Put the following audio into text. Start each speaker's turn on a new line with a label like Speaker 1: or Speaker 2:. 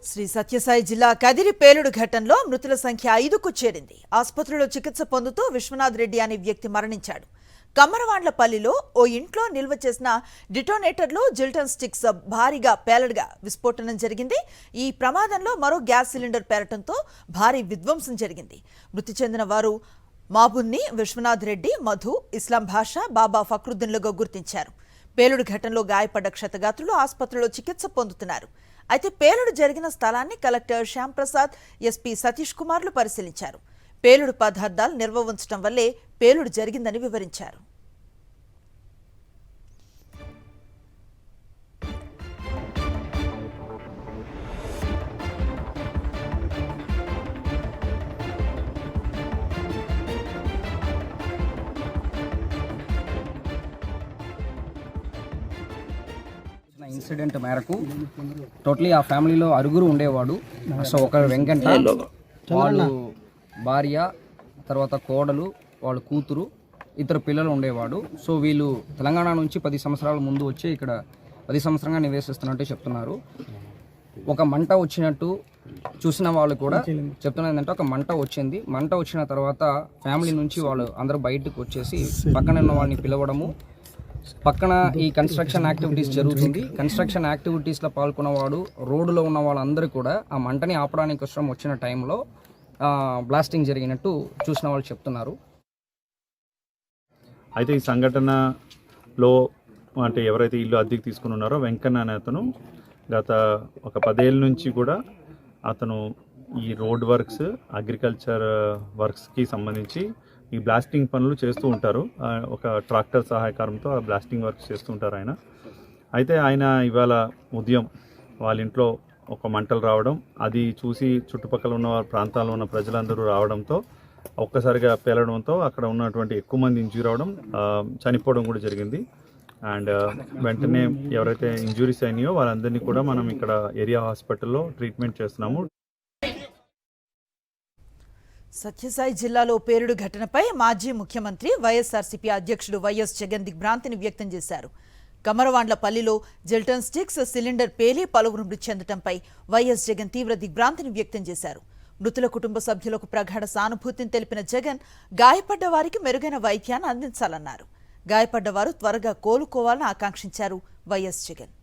Speaker 1: శ్రీ సత్యసాయి జిల్లా కదిరి పేలుడు ఘటనలో మృతుల సంఖ్య 5కు చేరింది. ఆసుపత్రిలో చికిత్స పొందుతూ విశ్వనాథ్ రెడ్డి అనే వ్యక్తి మరణించాడు. కమ్మరవాండ్లపల్లిలో ఓ ఇంట్లో నిల్వ చేసిన డిటోనేటర్లో జిల్టన్ స్టిక్స్ భారీగా పేలడుగా విస్ఫోటనం జరిగింది. ఈ ప్రమాదంలో మరో గ్యాస్ సిలిండర్ పేలటంతో భారీ విధ్వంసం జరిగింది. మృతి చెందిన వారు మాబున్ని, విశ్వనాథ్ రెడ్డి, మధు, ఇస్లాం భాషా, బాబా ఫక్రుద్దీన్లుగా గుర్తించారు. పేలుడు ఘటనలో గాయపడ్డ క్షతగాత్రులు ఆసుపత్రిలో చికిత్స పొందుతున్నారు. అయితే పేలుడు జరిగిన స్థలాన్ని కలెక్టర్ శ్యామ్ ప్రసాద్, ఎస్పీ సతీష్ కుమార్లు పరిశీలించారు. పేలుడు పదార్థాలు నిల్వ ఉంచడం వల్లే పేలుడు జరిగిందని వివరించారు.
Speaker 2: ఇన్సిడెంట్ మేరకు టోటలీ ఆ ఫ్యామిలీలో అరుగురు ఉండేవాడు. సో ఒక వెంకట, వాళ్ళు భార్య, తర్వాత కోడలు, వాళ్ళ కూతురు, ఇద్దరు పిల్లలు ఉండేవాడు. సో వీళ్ళు తెలంగాణ నుంచి 10 సంవత్సరాల ముందు వచ్చి ఇక్కడ 10 సంవత్సరంగా నివసిస్తున్నట్టు చెప్తున్నారు. ఒక మంట వచ్చినట్టు చూసిన వాళ్ళు కూడా చెప్తున్నది ఏంటంటే ఒక మంట వచ్చింది. మంట వచ్చిన తర్వాత ఫ్యామిలీ నుంచి వాళ్ళు అందరూ బయటకు వచ్చేసి పక్కన ఉన్న వాళ్ళని పిలవడము, పక్కన ఈ కన్స్ట్రక్షన్ యాక్టివిటీస్ జరుగుతుంది. కన్స్ట్రక్షన్ యాక్టివిటీస్లో పాల్గొన్నవాడు, రోడ్డులో ఉన్న వాళ్ళందరూ కూడా ఆ మంటని ఆపడానికి కోసం వచ్చిన టైంలో బ్లాస్టింగ్ జరిగినట్టు చూసిన వాళ్ళు చెప్తున్నారు.
Speaker 3: అయితే ఈ సంఘటనలో అంటే ఎవరైతే ఇల్లు అద్దెకి తీసుకుని ఉన్నారో వెంకన్న అనే అతను గత ఒక 10 ఏళ్ళ నుంచి కూడా అతను ఈ రోడ్ వర్క్స్, అగ్రికల్చర్ వర్క్స్కి సంబంధించి ఈ బ్లాస్టింగ్ పనులు చేస్తూ ఉంటారు. ఒక ట్రాక్టర్ సహాయకారంతో ఆ బ్లాస్టింగ్ వర్క్స్ చేస్తూ ఉంటారు ఆయన. అయితే ఆయన ఇవాళ ఉదయం వాళ్ళ ఇంట్లో ఒక మంటలు రావడం, అది చూసి చుట్టుపక్కల ఉన్న ప్రాంతాల్లో ఉన్న ప్రజలందరూ రావడంతో ఒక్కసారిగా పేలడంతో అక్కడ ఉన్నటువంటి ఎక్కువ మంది ఇంజూరీ అవడం, చనిపోవడం కూడా జరిగింది. అండ్ వెంటనే ఎవరైతే ఇంజూరీస్ అయినాయో వాళ్ళందరినీ కూడా మనం ఇక్కడ ఏరియా హాస్పిటల్లో ట్రీట్మెంట్ చేస్తున్నాము.
Speaker 1: సత్యసాయి జిల్లాలో పేలుడు ఘటనపై మాజీ ముఖ్యమంత్రి వైఎస్ఆర్సీపీ అధ్యక్షుడు వైఎస్ జగన్ దిగ్భ్రాంతిని వ్యక్తం చేశారు. కమరవాండ్లపల్లిలో జిల్టన్ స్టిక్స్ సిలిండర్ పేలి పలువురు మృతి చెందడంపై వైఎస్ జగన్ తీవ్ర దిగ్భ్రాంతిని వ్యక్తం చేశారు. మృతుల కుటుంబ సభ్యులకు ప్రగాఢ సానుభూతిని తెలిపిన జగన్ గాయపడ్డ వారికి మెరుగైన వైద్యాన్ని అందించాలన్నారు. గాయపడ్డవారు త్వరగా కోలుకోవాలని ఆకాంక్షించారు వైఎస్ జగన్.